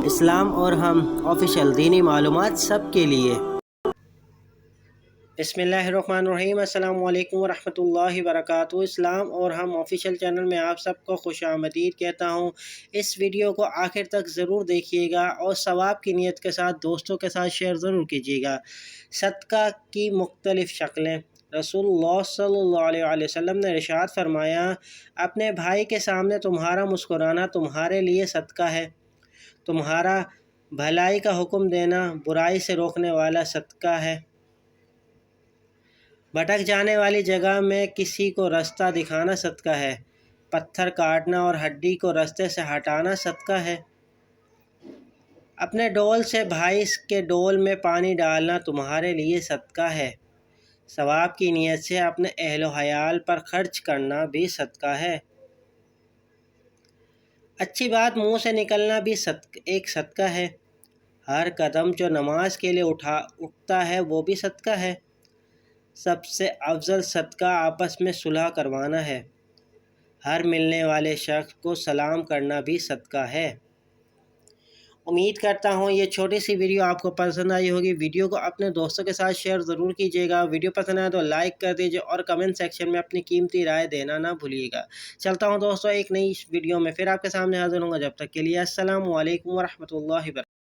اسلام اور ہم آفیشیل دینی معلومات سب کے لیے۔ بسم اللہ الرحمن الرحیم۔ السلام علیکم ورحمۃ اللہ وبرکاتہ۔ اسلام اور ہم آفیشیل چینل میں آپ سب کو خوش آمدید کہتا ہوں۔ اس ویڈیو کو آخر تک ضرور دیکھیے گا اور ثواب کی نیت کے ساتھ دوستوں کے ساتھ شیئر ضرور کیجیے گا۔ صدقہ کی مختلف شکلیں۔ رسول اللہ صلی اللہ علیہ وسلم نے ارشاد فرمایا، اپنے بھائی کے سامنے تمہارا مسکرانا تمہارے لیے صدقہ ہے، تمہارا بھلائی کا حکم دینا برائی سے روکنے والا صدقہ ہے، بھٹک جانے والی جگہ میں کسی کو راستہ دکھانا صدقہ ہے، پتھر کاٹنا اور ہڈی کو راستے سے ہٹانا صدقہ ہے، اپنے ڈول سے بھائی کے ڈول میں پانی ڈالنا تمہارے لیے صدقہ ہے، ثواب کی نیت سے اپنے اہل و عیال پر خرچ کرنا بھی صدقہ ہے، اچھی بات منہ سے نکلنا بھی ایک صدقہ ہے، ہر قدم جو نماز کے لیے اٹھتا ہے وہ بھی صدقہ ہے، سب سے افضل صدقہ آپس میں صلح کروانا ہے، ہر ملنے والے شخص کو سلام کرنا بھی صدقہ ہے۔ امید کرتا ہوں یہ چھوٹی سی ویڈیو آپ کو پسند آئی ہوگی۔ ویڈیو کو اپنے دوستوں کے ساتھ شیئر ضرور کیجیے گا۔ ویڈیو پسند آئے تو لائک کر دیجیے اور کمنٹ سیکشن میں اپنی قیمتی رائے دینا نہ بھولیے گا۔ چلتا ہوں دوستوں، ایک نئی ویڈیو میں پھر آپ کے سامنے حاضر ہوں گا۔ جب تک کے لیے السلام علیکم ورحمۃ اللہ وبرکاتہ۔